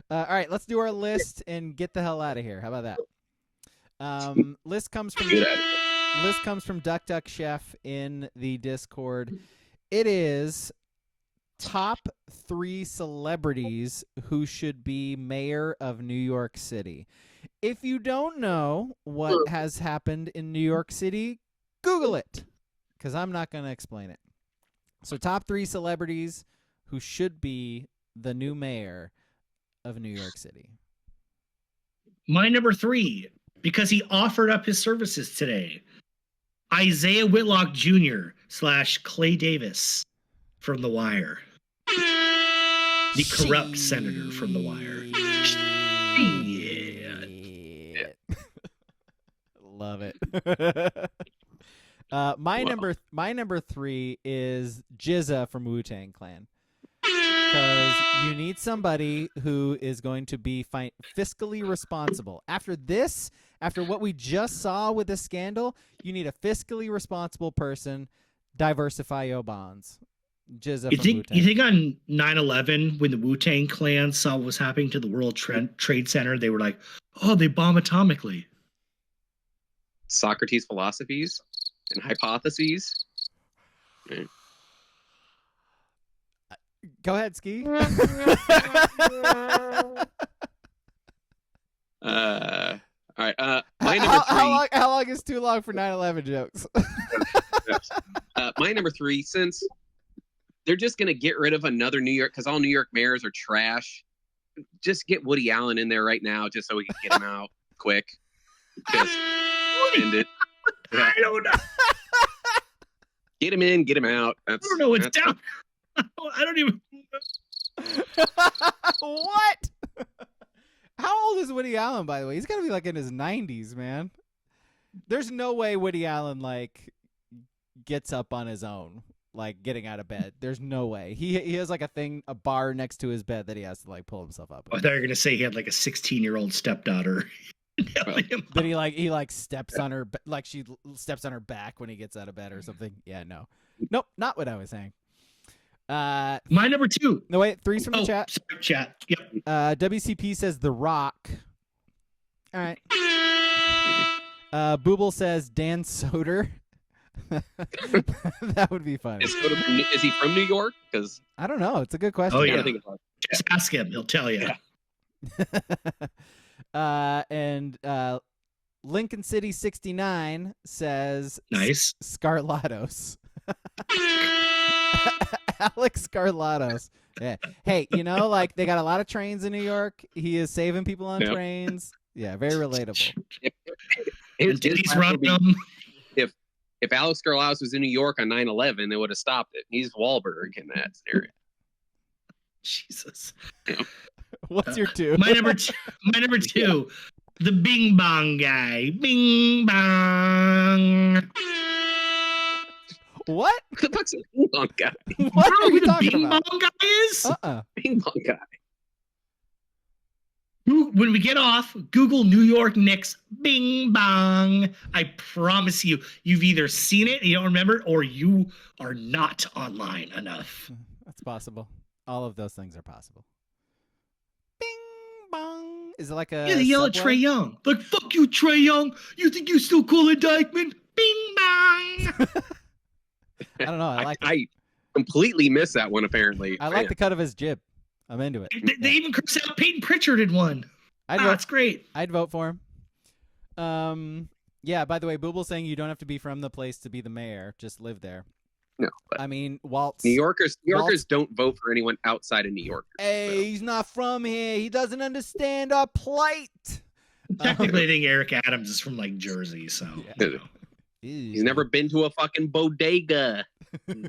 All right, let's do our list and get the hell out of here. How about that? List comes from Duck Duck Chef in the Discord. It is top 3 celebrities who should be mayor of New York City. If you don't know what has happened in New York City, Google it, because I'm not going to explain it. So top 3 celebrities who should be the new mayor of New York City. My number 3, because he offered up his services today, Isaiah Whitlock Jr. / Clay Davis from The Wire. The corrupt senator from The Wire. Yeah. Love it. My number 3 is Jizza from Wu-Tang Clan. Because you need somebody who is going to be fiscally responsible. After what we just saw with the scandal, you need a fiscally responsible person. Diversify your bonds. Jizza from Wu-Tang. You think on 9/11, when the Wu-Tang Clan saw what was happening to the World Trade Center, they were like, oh, they bomb atomically. Socrates' philosophies and hypotheses. Right. Go ahead, Ski. All right. My number 3. How long is too long for 9/11 jokes? My number 3, since they're just going to get rid of another New York, because all New York mayors are trash, just get Woody Allen in there right now just so we can get him out quick. Just end it. I don't know. Get him in, get him out. I don't know what's down. I don't even. What? How old is Woody Allen, by the way? He's got to be like in his 90s, man. There's no way Woody Allen like gets up on his own, like getting out of bed. There's no way. He has like a bar next to his bed that he has to like pull himself up. I thought you were gonna say he had like a 16-year-old stepdaughter. But he steps on her, like she steps on her back when he gets out of bed or something. Yeah, nope, not what I was saying. My number 2. No, wait, 3's from the chat. Sorry, chat. Yep. WCP says The Rock. All right. Booble says Dan Soder. That would be funny. Is he from New York? Because I don't know. It's a good question. Oh yeah. Just ask him. He'll tell you. Yeah. And Lincoln City 69 says nice. Scarlatos. Alex Scarlatos. Yeah. Hey, like they got a lot of trains in New York. He is saving people on trains. Yeah, very relatable. If Alex Scarlatos was in New York on 9/11, they would have stopped it. He's Wahlberg in that scenario. Jesus. What's your 2? My number 2, the Bing Bong guy. Bing Bong. What? The fuck's a Bing Bong guy? What are you the talking Bing about? Bong guy is? Bing Bong guy. When we get off, Google New York Knicks Bing Bong. I promise you, you've either seen it and you don't remember, or you are not online enough. That's possible. All of those things are possible. Bing Bong. Is it like a? Yeah, they yell at Trae Young. Like, fuck you, Trae Young. You think you still call it Dykeman? Bing Bong. I don't know. I completely missed that one, apparently. I like the cut of his jib. I'm into it. They even cursed out Peyton Pritchard in one. That's great. I'd vote for him. Yeah, by the way, Booble's saying you don't have to be from the place to be the mayor. Just live there. No. I mean, Waltz. New Yorkers don't vote for anyone outside of New York. Hey, he's not from here. He doesn't understand our plight. Technically, I think Eric Adams is from like Jersey, so. Yeah. He's never been to a fucking bodega.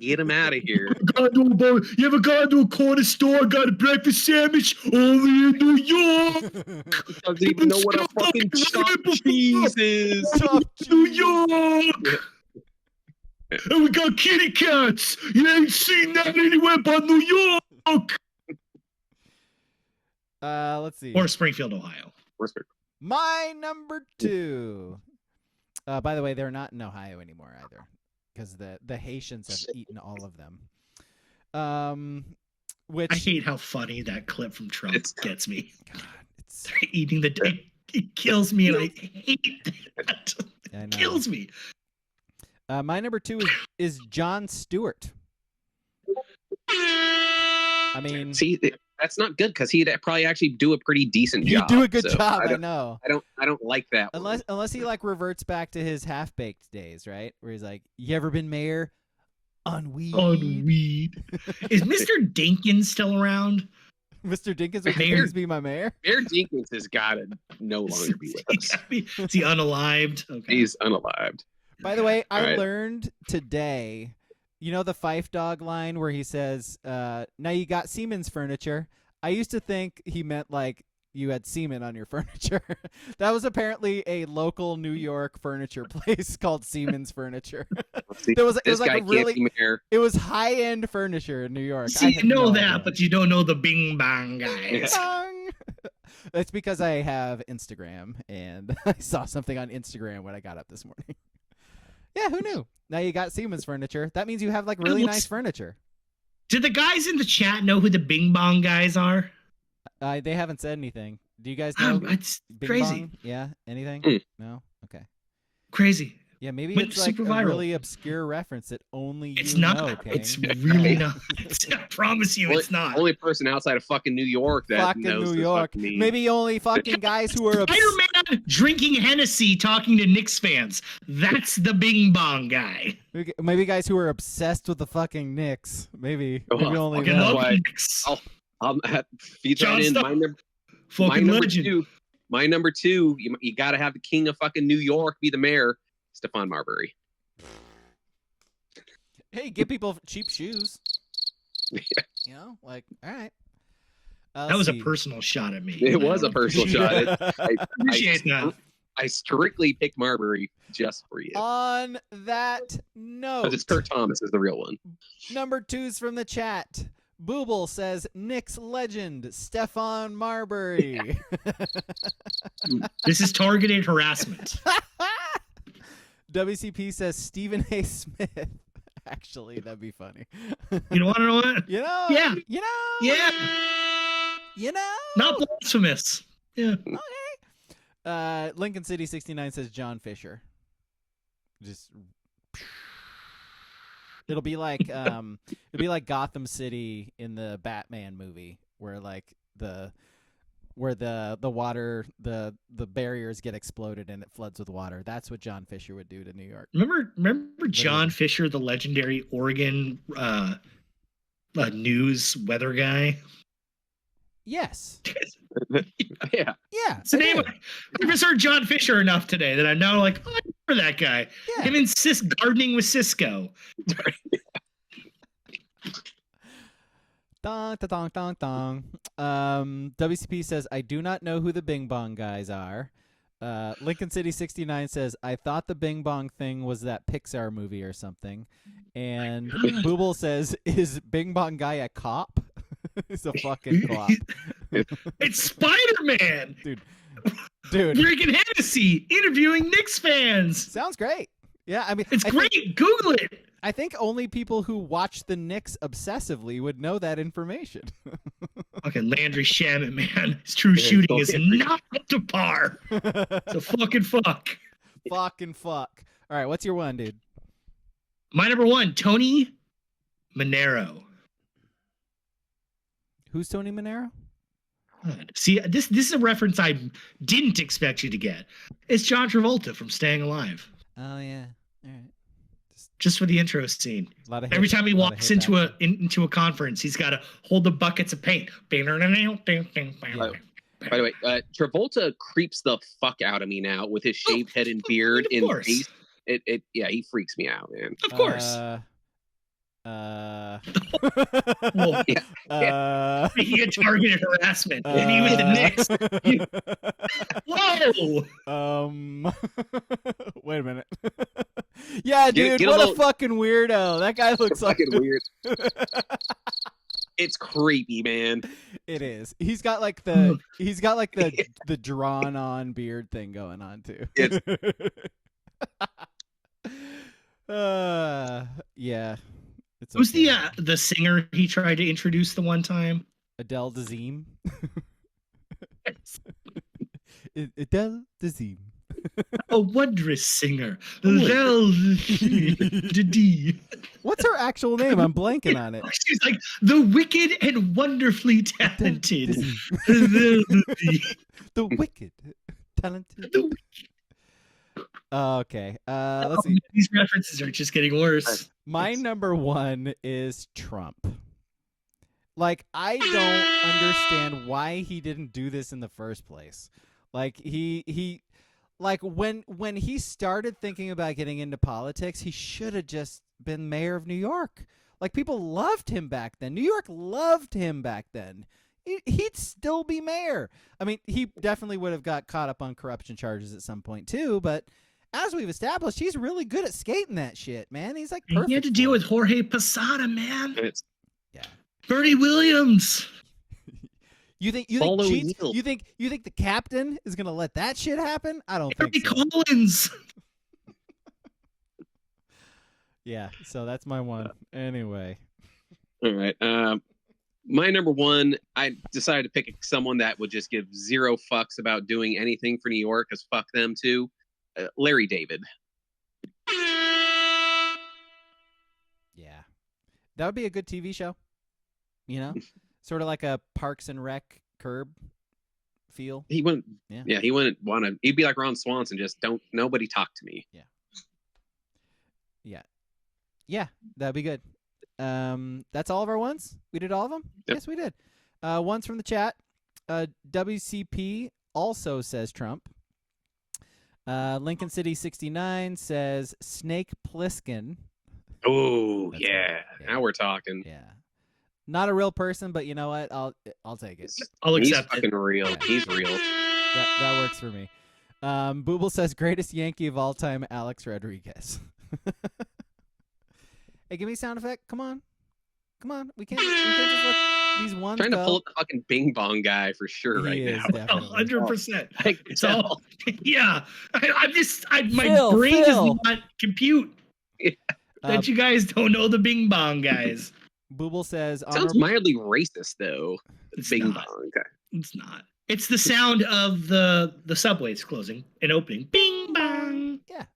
Get him out of here. You ever gone to a corner store, got a breakfast sandwich only in New York? Doesn't even know what a fucking chopped cheese is. New York. And we got kitty cats. You ain't seen that anywhere but New York. Let's see. Or Springfield, Ohio. My number 2. By the way, they're not in Ohio anymore either, because the Haitians have eaten all of them. Which I hate how funny that clip from Trump gets me. God, it's Eating the day. It kills me, and I hate that. I know. It kills me. My number 2 is Jon Stewart. I mean, see, that's not good because he'd probably actually do a pretty decent he'd job. do a good so job. I know. I don't like that. Unless he like reverts back to his half-baked days, right? Where he's like, "You ever been mayor on weed?" On weed. Is Mr. Dinkins still around? Mr. Dinkins would please be my mayor. Mayor Dinkins has got to no longer be with us. Is he unalived? Okay. He's unalived. By the way, I right. learned today, you know the Fife Dog line where he says, now you got Siemens furniture. I used to think he meant like you had semen on your furniture. That was apparently a local New York furniture place called Siemens Furniture. It was like a really, it was high-end furniture in New York. See, you know that, but you don't know the Bing Bang guys. That's because I have Instagram, and I saw something on Instagram when I got up this morning. Yeah, who knew? Now you got Siemens furniture. That means you have like really nice furniture. Did the guys in the chat know who the Bing Bong guys are? They haven't said anything. Do you guys know? It's Bing crazy. Bong? Yeah, anything? No? Okay. Crazy. Yeah, maybe Went it's like super a viral. really obscure reference that only It's you not. know, King. It's really not. I promise you, it's not. Only person outside of fucking New York that fucking knows New York. Maybe only fucking guys who are Spider-Man drinking Hennessy talking to Knicks fans. That's the Bing Bong guy. Maybe guys who are obsessed with the fucking Knicks. Maybe only fucking them. love Knicks. I'll feed that in. My number two, you got to have the king of fucking New York be the mayor, Stephon Marbury. Hey, give people cheap shoes. Yeah. You know, like, all right. That was a personal shot at me. It was a personal shot. I appreciate that. I strictly picked Marbury just for you. On that note, because it's Kurt Thomas is the real one. Number 2's from the chat. Booble says Knicks legend Stephon Marbury. This is targeted harassment. WCP says Stephen A. Smith. Actually, that'd be funny. You want to know what? You know? Yeah. You know? Yeah. You know? Not blasphemous. Yeah. Okay. Lincoln City 69 says John Fisher. Just it'll be like Gotham City in the Batman movie where like the water the barriers get exploded and it floods with water. That's what John Fisher would do to New York. Remember John Fisher, the legendary Oregon news weather guy? Yes. Yeah. Yeah. So anyway, I just heard John Fisher enough today that I'm now like, oh, I remember that guy. Yeah. Him and gardening with Cisco. Dong, dong, dong, dong. WCP says, I do not know who the Bing Bong guys are. Lincoln City 69 says, I thought the Bing Bong thing was that Pixar movie or something. And Booble says, is Bing Bong guy a cop? He's a fucking cop. It's Spider-Man. Dude. Drinking Hennessy, interviewing Knicks fans. Sounds great. Yeah, I mean, it's great. Google it. I think only people who watch the Knicks obsessively would know that information. Fucking Landry Shamet, man. His true shooting is not up to par. It's a fucking fuck. Fucking fuck. All right, what's your one, dude? My number one, Tony Manero. Who's Tony Manero? See, this is a reference I didn't expect you to get. It's John Travolta from Staying Alive. Oh, yeah. All right. Just for the intro scene. Every time he walks into a conference, he's got to hold the buckets of paint. By the way, Travolta creeps the fuck out of me now with his shaved head and beard and face. He freaks me out, man. Of course. Speaking of targeted harassment, and he was the Knicks. Whoa! Wait a minute. Yeah, dude, what a fucking weirdo. That guy looks fucking weird. It's creepy, man. It is. He's got like the drawn on beard thing going on too. Yeah. It's Who's okay. the singer he tried to introduce the one time? Adele Dazeem? Adele Dazeem. A wondrous singer. What's What's her actual name? I'm blanking on it. She's like the wicked and wonderfully talented. The wicked, talented. Okay. Let's see. These references are just getting worse. My number one is Trump. Like, I don't understand why he didn't do this in the first place. Like, he like when he started thinking about getting into politics, he should have just been mayor of New York. Like, people loved him back then. New York loved him back then. He'd still be mayor. I mean, he definitely would have got caught up on corruption charges at some point too, but as we've established, he's really good at skating that shit, man. He's like perfect. He had to deal with Jorge Posada, man. Yeah. Bernie Williams. You think the captain is gonna let that shit happen? I don't think so. Collins. Yeah, so that's my one. Anyway. All right. My number one, I decided to pick someone that would just give zero fucks about doing anything for New York, because fuck them too. Larry David. Yeah. That would be a good TV show. You know? Sort of like a Parks and Rec Curb feel. He wouldn't he wouldn't want to. He'd be like Ron Swanson, just nobody talk to me. Yeah, that'd be good. That's all of our ones? We did all of them? Yep. Yes, we did. Ones from the chat. WCP also says Trump. Lincoln City 69 says Snake Plissken. Oh, That's yeah. Now we're talking. Yeah. Not a real person, but you know what? I'll take it. I'll accept He's fucking real. Yeah. He's real. That works for me. Booble says greatest Yankee of all time, Alex Rodriguez. Hey, give me a sound effect. Come on. We can't just let these ones Trying go. to pull up the fucking Bing Bong guy for sure He right is, now. definitely. 100%. It's all. Yeah. My Phil, brain Phil. does not compute that you guys don't know the Bing Bong guys. Booble says Sounds mildly racist though. It's Bing not. Bong. Okay. It's not. It's the sound of the subways closing and opening. Bing bong. Yeah,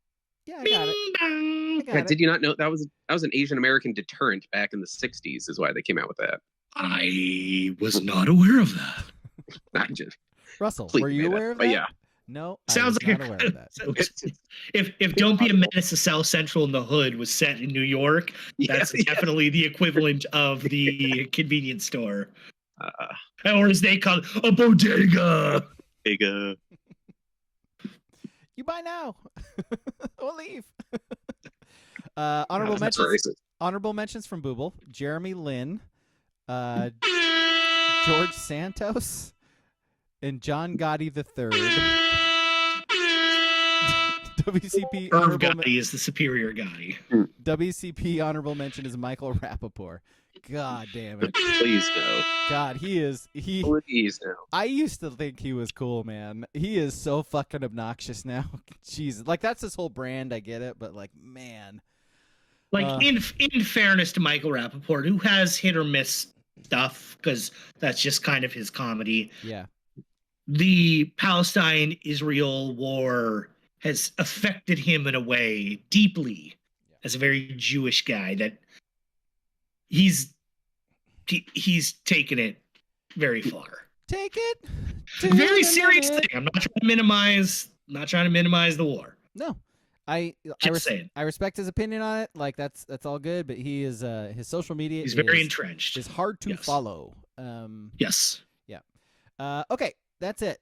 I Bing got it. bong. I got Yeah, it. did you not know that was an Asian American deterrent back in the 60s is why they came out with that. I was not aware of that. I just Russell, completely were you made aware up, of but that? yeah. No, Sounds I was like not aware of that. If Don't Be a Menace to South Central in the Hood was set in New York, that's definitely the equivalent of the convenience store. Or as they call it, a bodega. Big You buy now or leave. that's Honorable racist. mentions from Booble: Jeremy Lin, George Santos, and John Gotti III. WCP Irv honorable Gotti is the superior Gotti. WCP honorable mention is Michael Rappaport. God damn it. Please no. God, he Please no. I used to think he was cool, man. He is so fucking obnoxious now. Jesus. Like, that's his whole brand, I get it, but like, man. Like, in fairness to Michael Rappaport, who has hit or miss stuff, because that's just kind of his comedy. Yeah. The Palestine-Israel war has affected him in a way deeply as a very Jewish guy that he's taken it very far. Take it. Very serious thing. I'm not trying to minimize the war. No. I respect his opinion on it. Like, that's all good, but he is his social media He's very entrenched. Is hard to follow. Yes. Yeah. Okay, that's it.